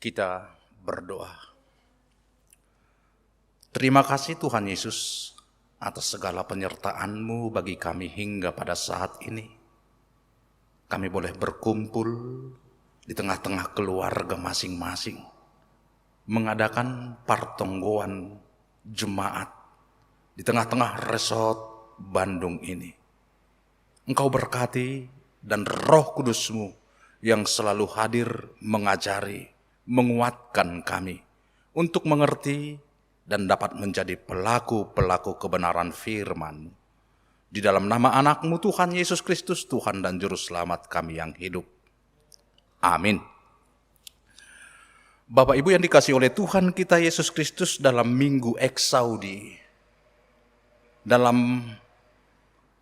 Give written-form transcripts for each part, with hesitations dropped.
Kita berdoa. Terima kasih Tuhan Yesus atas segala penyertaan-Mu bagi kami hingga pada saat ini. Kami boleh berkumpul di tengah-tengah keluarga masing-masing, mengadakan partonggoan jemaat di tengah-tengah resort Bandung ini. Engkau berkati dan Roh Kudus-Mu yang selalu hadir mengajari, menguatkan kami untuk mengerti dan dapat menjadi pelaku-pelaku kebenaran firman. Di dalam nama anak-Mu Tuhan Yesus Kristus, Tuhan dan Juru Selamat kami yang hidup. Amin. Bapak Ibu yang dikasihi oleh Tuhan kita Yesus Kristus, dalam Minggu Eksaudi, dalam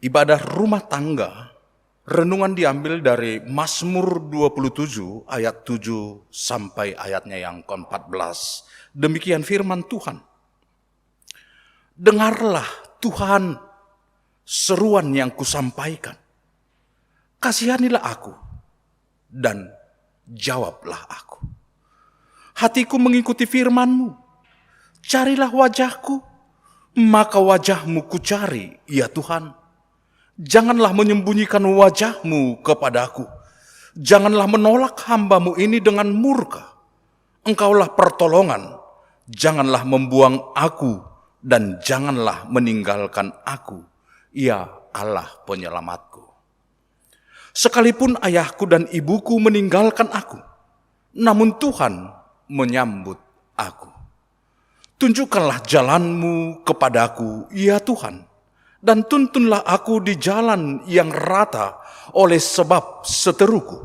ibadah rumah tangga, renungan diambil dari Mazmur 27 ayat 7 sampai ayatnya yang ke-14. Demikian firman Tuhan. Dengarlah Tuhan seruan yang kusampaikan. Kasihanilah aku dan jawablah aku. Hatiku mengikuti firman-Mu. Carilah wajah-Ku, maka wajah-Mu kucari, ya Tuhan. Janganlah menyembunyikan wajah-Mu kepadaku. Janganlah menolak hamba-Mu ini dengan murka. Engkaulah pertolongan. Janganlah membuang aku dan janganlah meninggalkan aku, ya Allah penyelamatku. Sekalipun ayahku dan ibuku meninggalkan aku, namun Tuhan menyambut aku. Tunjukkanlah jalan-Mu kepadaku, ya Tuhan. Dan tuntunlah aku di jalan yang rata oleh sebab seteruku.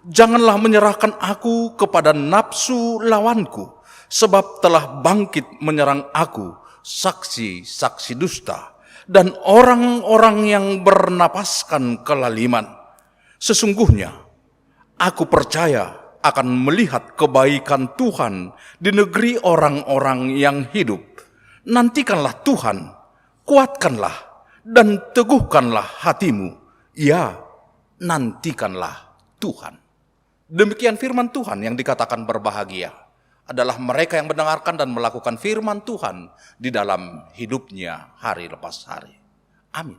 Janganlah menyerahkan aku kepada nafsu lawanku, sebab telah bangkit menyerang aku saksi-saksi dusta dan orang-orang yang bernapaskan kelaliman. Sesungguhnya aku percaya akan melihat kebaikan Tuhan di negeri orang-orang yang hidup. Nantikanlah Tuhan, kuatkanlah dan teguhkanlah hatimu, ya nantikanlah Tuhan. Demikian firman Tuhan. Yang dikatakan berbahagia adalah mereka yang mendengarkan dan melakukan firman Tuhan di dalam hidupnya hari lepas hari. Amin.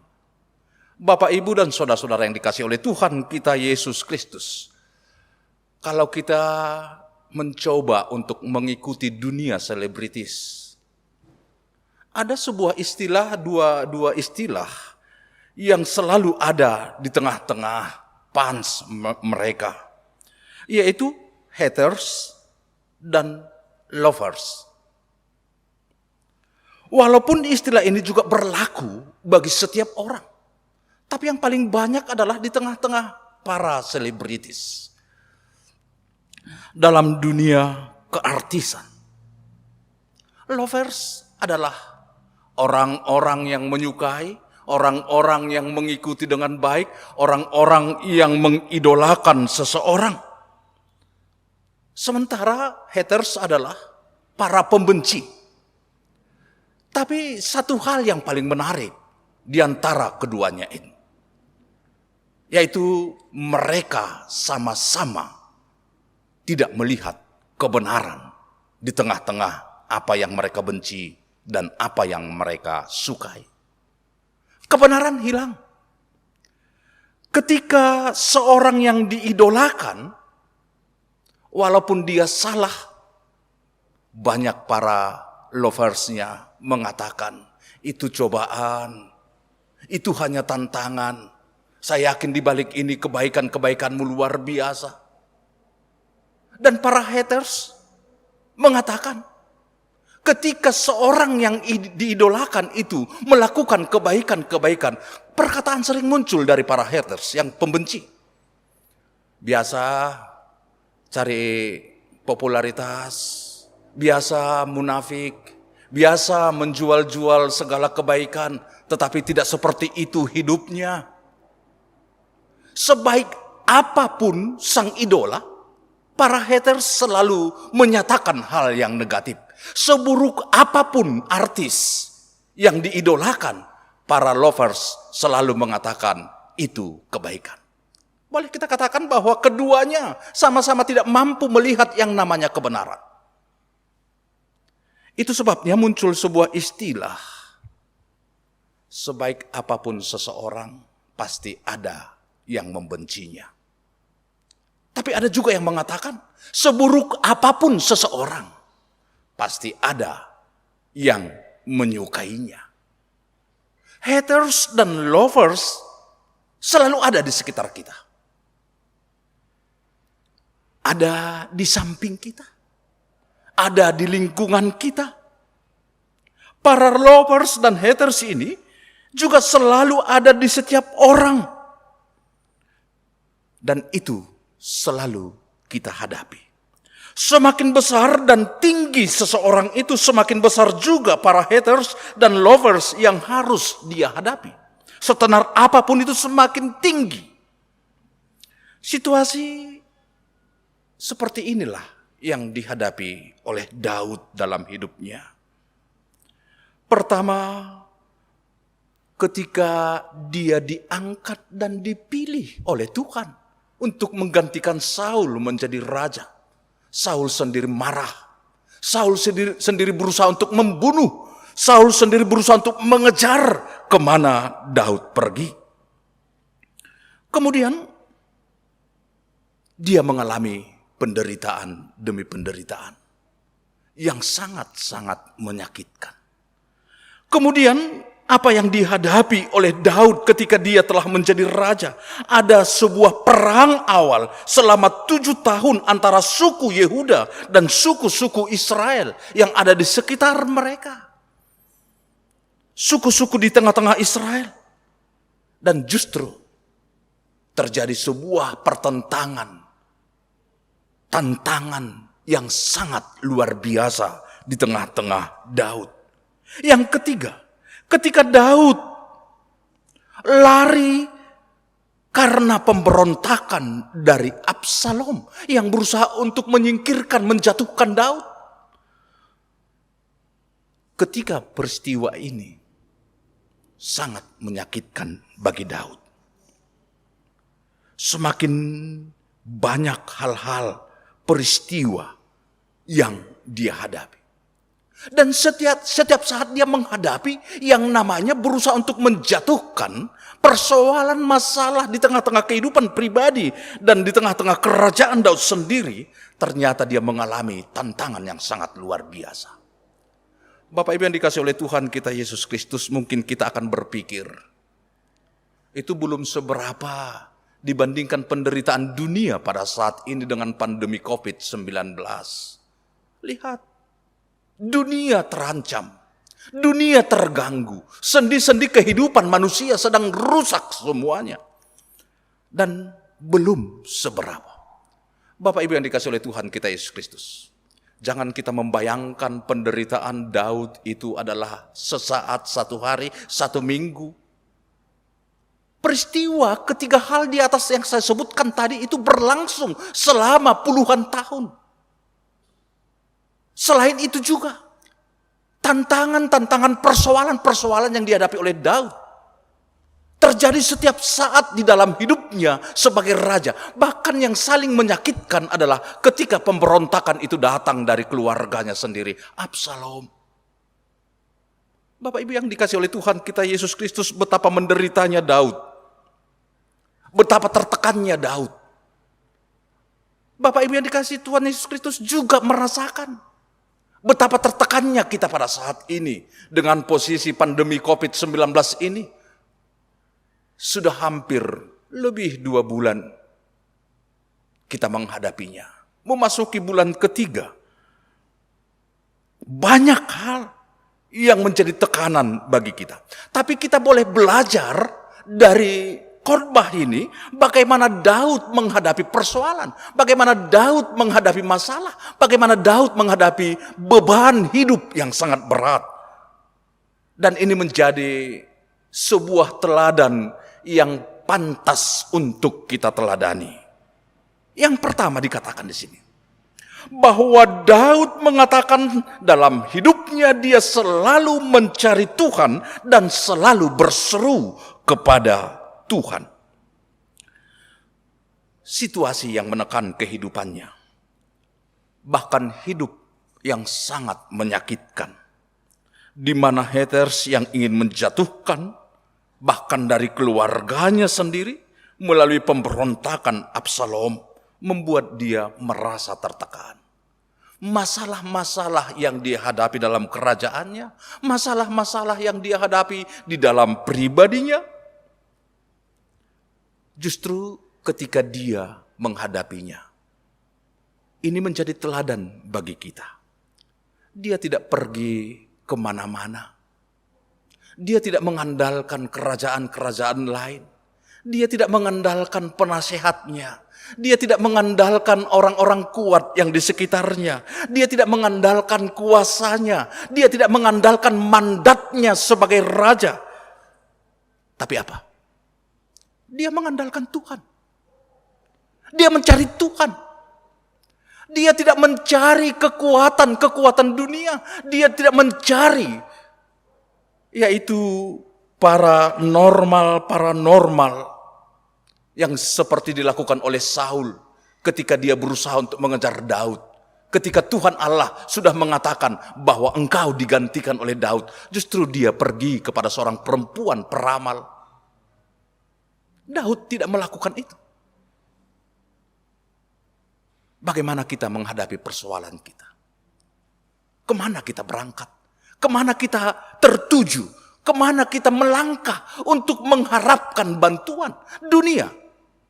Bapak, Ibu, dan saudara-saudara yang dikasihi oleh Tuhan kita Yesus Kristus, kalau kita mencoba untuk mengikuti dunia selebritis, ada sebuah istilah, dua istilah yang selalu ada di tengah-tengah fans mereka, yaitu haters dan lovers. Walaupun istilah ini juga berlaku bagi setiap orang, tapi yang paling banyak adalah di tengah-tengah para selebritis. Dalam dunia keartisan, lovers adalah orang-orang yang menyukai, orang-orang yang mengikuti dengan baik, orang-orang yang mengidolakan seseorang. Sementara haters adalah para pembenci. Tapi satu hal yang paling menarik di antara keduanya ini, yaitu mereka sama-sama tidak melihat kebenaran di tengah-tengah apa yang mereka benci dan apa yang mereka sukai. Kebenaran hilang. Ketika seorang yang diidolakan, walaupun dia salah, banyak para loversnya mengatakan, itu cobaan, itu hanya tantangan. Saya yakin di balik ini kebaikan-kebaikanmu luar biasa. Dan para haters mengatakan, ketika seorang yang diidolakan itu melakukan kebaikan-kebaikan, perkataan sering muncul dari para haters yang pembenci. Biasa cari popularitas, biasa munafik, biasa menjual-jual segala kebaikan, tetapi tidak seperti itu hidupnya. Sebaik apapun sang idola, para haters selalu menyatakan hal yang negatif. Seburuk apapun artis yang diidolakan, para lovers selalu mengatakan itu kebaikan. Boleh kita katakan bahwa keduanya sama-sama tidak mampu melihat yang namanya kebenaran. Itu sebabnya muncul sebuah istilah, sebaik apapun seseorang, pasti ada yang membencinya. Tapi ada juga yang mengatakan, seburuk apapun seseorang, pasti ada yang menyukainya. Haters dan lovers selalu ada di sekitar kita. Ada di samping kita. Ada di lingkungan kita. Para lovers dan haters ini juga selalu ada di setiap orang. Dan itu selalu kita hadapi. Semakin besar dan tinggi seseorang itu, semakin besar juga para haters dan lovers yang harus dia hadapi. Setenar apapun itu semakin tinggi. Situasi seperti inilah yang dihadapi oleh Daud dalam hidupnya. Pertama, ketika dia diangkat dan dipilih oleh Tuhan untuk menggantikan Saul menjadi raja. Saul sendiri marah. Saul sendiri berusaha untuk membunuh. Saul sendiri berusaha untuk mengejar kemana Daud pergi. Kemudian dia mengalami penderitaan demi penderitaan yang sangat-sangat menyakitkan. Kemudian apa yang dihadapi oleh Daud ketika dia telah menjadi raja? Ada sebuah perang awal selama 7 tahun antara suku Yehuda dan suku-suku Israel yang ada di sekitar mereka. Suku-suku di tengah-tengah Israel. Dan justru terjadi sebuah pertentangan. Tantangan yang sangat luar biasa di tengah-tengah Daud. Yang ketiga, ketika Daud lari karena pemberontakan dari Absalom yang berusaha untuk menyingkirkan, menjatuhkan Daud. Ketika peristiwa ini sangat menyakitkan bagi Daud. Semakin banyak hal-hal, peristiwa yang dia hadapi. Dan setiap saat dia menghadapi yang namanya berusaha untuk menjatuhkan persoalan masalah di tengah-tengah kehidupan pribadi dan di tengah-tengah kerajaan Daud sendiri, ternyata dia mengalami tantangan yang sangat luar biasa. Bapak Ibu yang dikasihi oleh Tuhan kita Yesus Kristus, mungkin kita akan berpikir, itu belum seberapa dibandingkan penderitaan dunia pada saat ini dengan pandemi COVID-19. Lihat. Dunia terancam, dunia terganggu, sendi-sendi kehidupan manusia sedang rusak semuanya. Dan belum seberapa. Bapak Ibu yang dikasihi oleh Tuhan kita Yesus Kristus, jangan kita membayangkan penderitaan Daud itu adalah sesaat, satu hari, satu minggu. Peristiwa ketiga hal di atas yang saya sebutkan tadi itu berlangsung selama puluhan tahun. Selain itu juga, tantangan-tantangan persoalan-persoalan yang dihadapi oleh Daud terjadi setiap saat di dalam hidupnya sebagai raja. Bahkan yang saling menyakitkan adalah ketika pemberontakan itu datang dari keluarganya sendiri, Absalom. Bapak Ibu yang dikasihi oleh Tuhan kita Yesus Kristus, betapa menderitanya Daud. Betapa tertekannya Daud. Bapak Ibu yang dikasihi Tuhan Yesus Kristus juga merasakan betapa tertekannya kita pada saat ini dengan posisi pandemi COVID-19 ini. Sudah hampir lebih 2 bulan kita menghadapinya. Memasuki bulan ketiga. Banyak hal yang menjadi tekanan bagi kita. Tapi kita boleh belajar dari khotbah ini, bagaimana Daud menghadapi persoalan, bagaimana Daud menghadapi masalah, bagaimana Daud menghadapi beban hidup yang sangat berat. Dan ini menjadi sebuah teladan yang pantas untuk kita teladani. Yang pertama dikatakan di sini, bahwa Daud mengatakan dalam hidupnya dia selalu mencari Tuhan dan selalu berseru kepada Tuhan. situasi yang menekan kehidupannya. Bahkan hidup yang sangat menyakitkan. Di mana haters yang ingin menjatuhkan, bahkan dari keluarganya sendiri, melalui pemberontakan Absalom, membuat dia merasa tertekan. Masalah-masalah yang dia hadapi dalam kerajaannya, masalah-masalah yang dia hadapi di dalam pribadinya, justru ketika dia menghadapinya, ini menjadi teladan bagi kita. Dia tidak pergi kemana-mana. Dia tidak mengandalkan kerajaan-kerajaan lain. Dia tidak mengandalkan penasehatnya. Dia tidak mengandalkan orang-orang kuat yang di sekitarnya. Dia tidak mengandalkan kuasanya. Dia tidak mengandalkan mandatnya sebagai raja. Tapi apa? Dia mengandalkan Tuhan. Dia mencari Tuhan. Dia tidak mencari kekuatan dunia. Dia tidak mencari yaitu paranormal yang seperti dilakukan oleh Saul ketika dia berusaha untuk mengejar Daud. Ketika Tuhan Allah sudah mengatakan bahwa engkau digantikan oleh Daud, justru dia pergi kepada seorang perempuan peramal. Daud tidak melakukan itu. Bagaimana kita menghadapi persoalan kita? Kemana kita berangkat? Kemana kita tertuju? Kemana kita melangkah untuk mengharapkan bantuan dunia?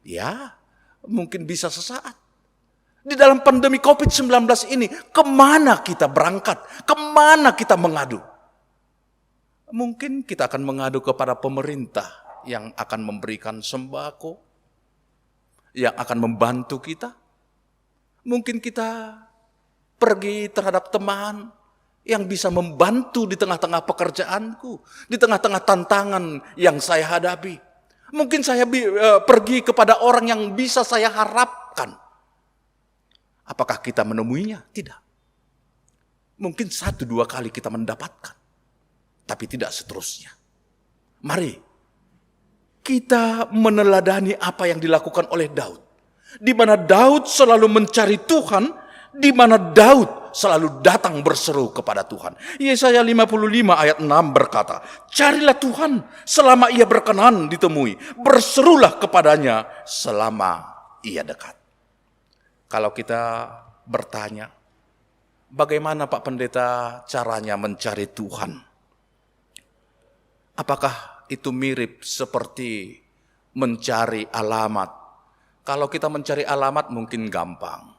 Ya, mungkin bisa sesaat. Di dalam pandemi COVID-19 ini, kemana kita berangkat? Kemana kita mengadu? Mungkin kita akan mengadu kepada pemerintah yang akan memberikan sembako, yang akan membantu kita. Mungkin kita pergi terhadap teman yang bisa membantu di tengah-tengah pekerjaanku, di tengah-tengah tantangan yang saya hadapi. Mungkin saya pergi kepada orang yang bisa saya harapkan. Apakah kita menemuinya? Tidak. Mungkin 1-2 kali kita mendapatkan, tapi tidak seterusnya. Mari kita meneladani apa yang dilakukan oleh Daud. Di mana Daud selalu mencari Tuhan, di mana Daud selalu datang berseru kepada Tuhan. Yesaya 55 ayat 6 berkata, carilah Tuhan selama ia berkenan ditemui. Berserulah kepadanya selama ia dekat. Kalau kita bertanya, bagaimana Pak Pendeta caranya mencari Tuhan? Apakah itu mirip seperti mencari alamat? Kalau kita mencari alamat mungkin gampang.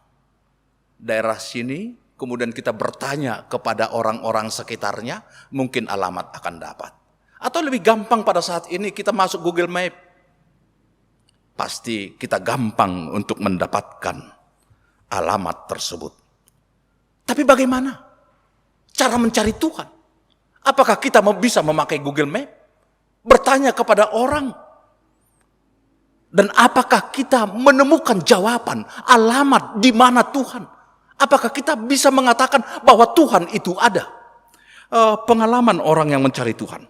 Daerah sini, kemudian kita bertanya kepada orang-orang sekitarnya, mungkin alamat akan dapat. Atau lebih gampang pada saat ini kita masuk Google Map. Pasti kita gampang untuk mendapatkan alamat tersebut. Tapi bagaimana cara mencari Tuhan? Apakah kita bisa memakai Google Map? Bertanya kepada orang? Dan apakah kita menemukan jawaban, alamat di mana Tuhan? Apakah kita bisa mengatakan bahwa Tuhan itu ada? Pengalaman orang yang mencari Tuhan.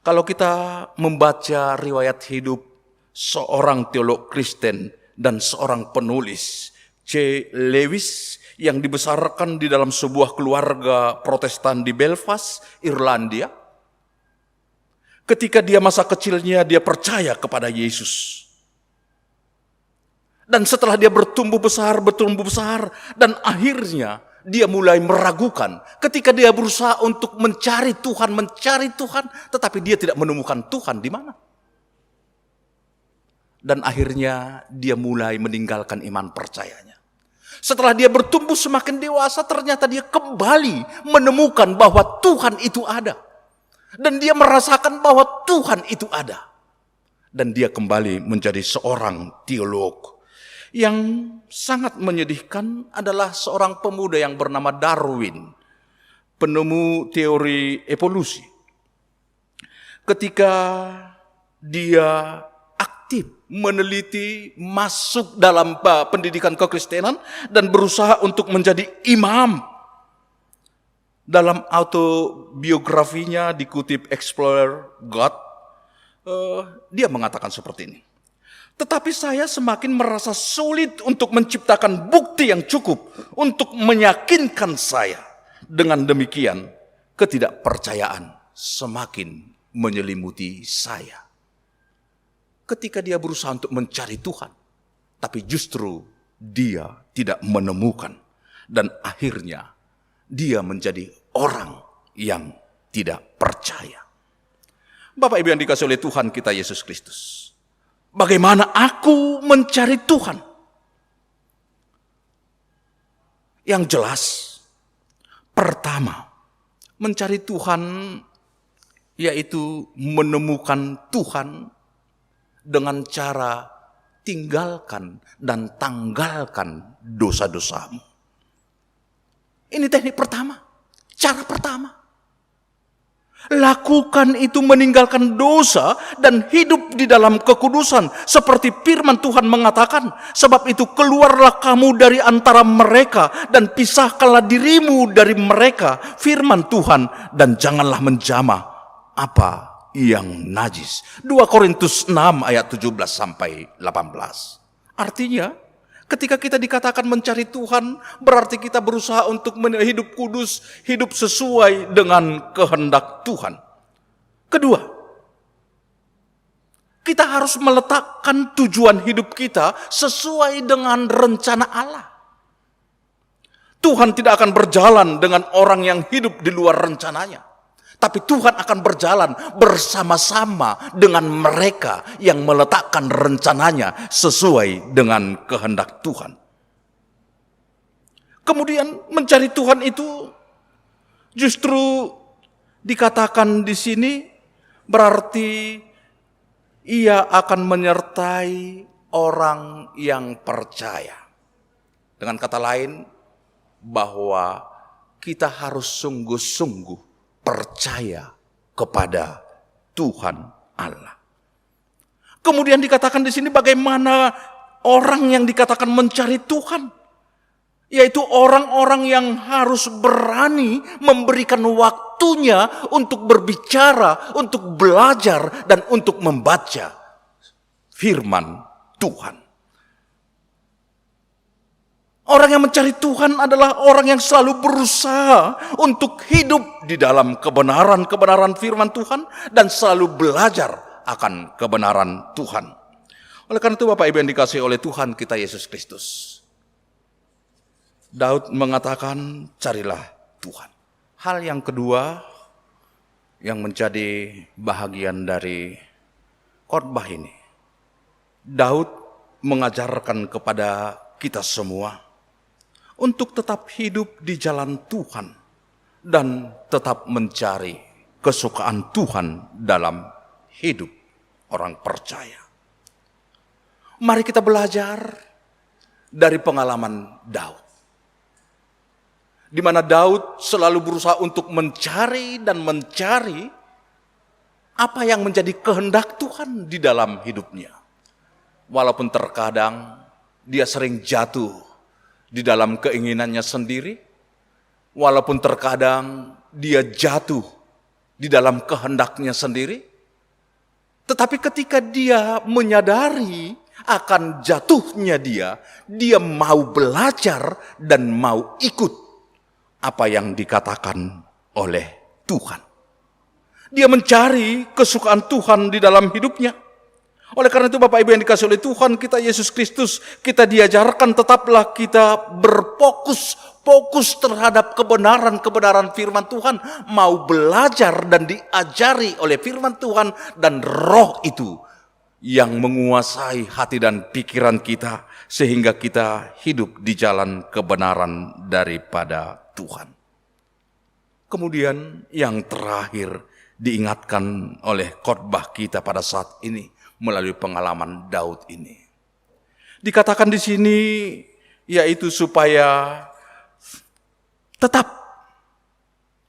Kalau kita membaca riwayat hidup seorang teolog Kristen dan seorang penulis, C. Lewis, yang dibesarkan di dalam sebuah keluarga Protestan di Belfast, Irlandia. Ketika dia masa kecilnya, dia percaya kepada Yesus. Dan setelah dia bertumbuh besar, dan akhirnya dia mulai meragukan. Ketika dia berusaha untuk mencari Tuhan, tetapi dia tidak menemukan Tuhan di mana. Dan akhirnya dia mulai meninggalkan iman percayanya. Setelah dia bertumbuh semakin dewasa, ternyata dia kembali menemukan bahwa Tuhan itu ada. Dan dia merasakan bahwa Tuhan itu ada. Dan dia kembali menjadi seorang teolog. Yang sangat menyedihkan adalah seorang pemuda yang bernama Darwin, penemu teori evolusi. Ketika dia aktif meneliti, masuk dalam pendidikan kekristenan dan berusaha untuk menjadi imam. Dalam autobiografinya dikutip Explorer God, dia mengatakan seperti ini. Tetapi saya semakin merasa sulit untuk menciptakan bukti yang cukup untuk meyakinkan saya. Dengan demikian, ketidakpercayaan semakin menyelimuti saya. Ketika dia berusaha untuk mencari Tuhan, tapi justru dia tidak menemukan. Dan akhirnya dia menjadi orang yang tidak percaya. Bapak Ibu yang dikasihi oleh Tuhan kita Yesus Kristus, bagaimana aku mencari Tuhan? Yang jelas, pertama, mencari Tuhan yaitu menemukan Tuhan dengan cara tinggalkan dan tanggalkan dosa-dosamu. Ini teknik pertama, cara pertama. Lakukan itu meninggalkan dosa dan hidup di dalam kekudusan. Seperti firman Tuhan mengatakan, sebab itu keluarlah kamu dari antara mereka dan pisahkanlah dirimu dari mereka. Firman Tuhan, dan janganlah menjamah apa yang najis. 2 Korintus 6 ayat 17 sampai 18. Artinya, ketika kita dikatakan mencari Tuhan, berarti kita berusaha untuk hidup kudus, hidup sesuai dengan kehendak Tuhan. Kedua, kita harus meletakkan tujuan hidup kita sesuai dengan rencana Allah. Tuhan tidak akan berjalan dengan orang yang hidup di luar rencananya. Tapi Tuhan akan berjalan bersama-sama dengan mereka yang meletakkan rencananya sesuai dengan kehendak Tuhan. Kemudian mencari Tuhan itu justru dikatakan di sini berarti ia akan menyertai orang yang percaya. Dengan kata lain, bahwa kita harus sungguh-sungguh percaya kepada Tuhan Allah. Kemudian dikatakan di sini bagaimana orang yang dikatakan mencari Tuhan, yaitu orang-orang yang harus berani memberikan waktunya untuk berbicara, untuk belajar, dan untuk membaca firman Tuhan. Orang yang mencari Tuhan adalah orang yang selalu berusaha untuk hidup di dalam kebenaran-kebenaran firman Tuhan dan selalu belajar akan kebenaran Tuhan. Oleh karena itu Bapak Ibu yang dikasihi oleh Tuhan kita Yesus Kristus, Daud mengatakan carilah Tuhan. Hal yang kedua yang menjadi bahagian dari khotbah ini, Daud mengajarkan kepada kita semua untuk tetap hidup di jalan Tuhan dan tetap mencari kesukaan Tuhan dalam hidup orang percaya. Mari kita belajar dari pengalaman Daud, di mana Daud selalu berusaha untuk mencari apa yang menjadi kehendak Tuhan di dalam hidupnya. Walaupun terkadang dia sering jatuh di dalam keinginannya sendiri, walaupun terkadang dia jatuh di dalam kehendaknya sendiri, tetapi ketika dia menyadari akan jatuhnya dia mau belajar dan mau ikut apa yang dikatakan oleh Tuhan. Dia mencari kesukaan Tuhan di dalam hidupnya. Oleh karena itu Bapak Ibu yang dikasihi oleh Tuhan kita Yesus Kristus, kita diajarkan tetaplah kita berfokus terhadap kebenaran firman Tuhan, mau belajar dan diajari oleh firman Tuhan, dan roh itu yang menguasai hati dan pikiran kita sehingga kita hidup di jalan kebenaran daripada Tuhan. Kemudian yang terakhir diingatkan oleh khotbah kita pada saat ini melalui pengalaman Daud ini. Dikatakan di sini yaitu supaya tetap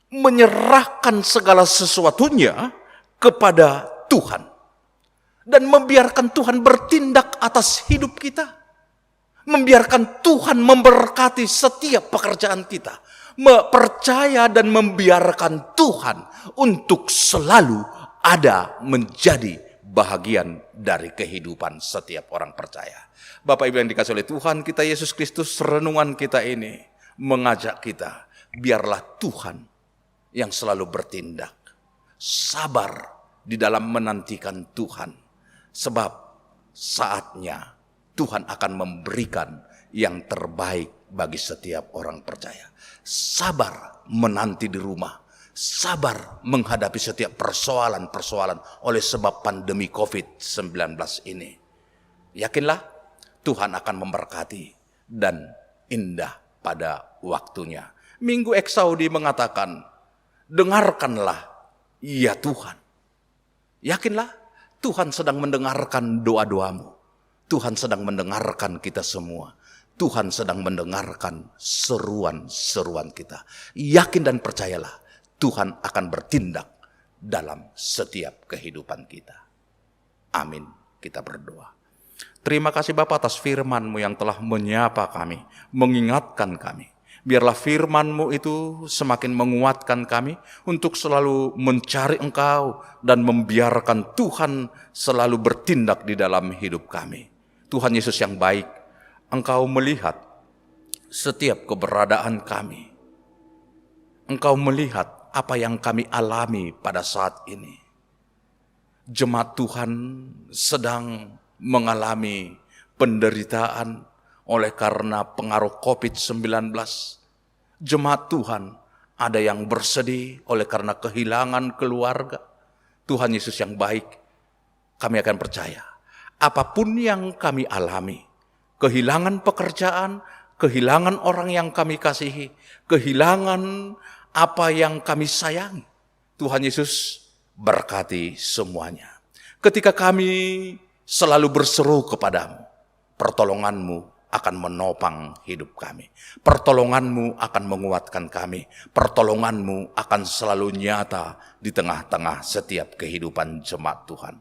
menyerahkan segala sesuatunya kepada Tuhan dan membiarkan Tuhan bertindak atas hidup kita. Membiarkan Tuhan memberkati setiap pekerjaan kita. Percaya dan membiarkan Tuhan untuk selalu ada menjadi bahagian dari kehidupan setiap orang percaya. Bapak Ibu yang dikasihi oleh Tuhan kita Yesus Kristus, renungan kita ini mengajak kita, biarlah Tuhan yang selalu bertindak, sabar di dalam menantikan Tuhan, sebab saatnya Tuhan akan memberikan yang terbaik bagi setiap orang percaya. Sabar menanti di rumah, sabar menghadapi setiap persoalan-persoalan oleh sebab pandemi COVID-19 ini. Yakinlah Tuhan akan memberkati dan indah pada waktunya. Minggu Eksaudi mengatakan, dengarkanlah ya Tuhan. Yakinlah Tuhan sedang mendengarkan doa-doamu. Tuhan sedang mendengarkan kita semua. Tuhan sedang mendengarkan seruan-seruan kita. Yakin dan percayalah, Tuhan akan bertindak dalam setiap kehidupan kita. Amin. Kita berdoa. Terima kasih Bapa atas firman-Mu yang telah menyapa kami, mengingatkan kami. Biarlah firman-Mu itu semakin menguatkan kami untuk selalu mencari Engkau dan membiarkan Tuhan selalu bertindak di dalam hidup kami. Tuhan Yesus yang baik, Engkau melihat setiap keberadaan kami. Engkau melihat apa yang kami alami pada saat ini. Jemaat Tuhan sedang mengalami penderitaan oleh karena pengaruh COVID-19. Jemaat Tuhan ada yang bersedih oleh karena kehilangan keluarga. Tuhan Yesus yang baik, kami akan percaya. Apapun yang kami alami, kehilangan pekerjaan, kehilangan orang yang kami kasihi, kehilangan apa yang kami sayangi, Tuhan Yesus berkati semuanya. Ketika kami selalu berseru kepadamu, pertolongan-Mu akan menopang hidup kami. Pertolongan-Mu akan menguatkan kami. Pertolongan-Mu akan selalu nyata di tengah-tengah setiap kehidupan jemaat Tuhan.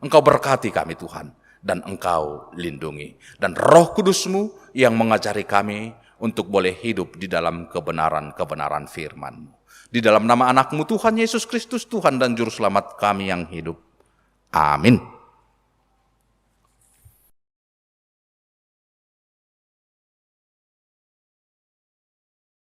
Engkau berkati kami Tuhan, dan Engkau lindungi. Dan Roh Kudus-Mu yang mengajari kami untuk boleh hidup di dalam kebenaran-kebenaran firman-Mu. Di dalam nama anak-Mu Tuhan Yesus Kristus, Tuhan dan Juru Selamat kami yang hidup. Amin.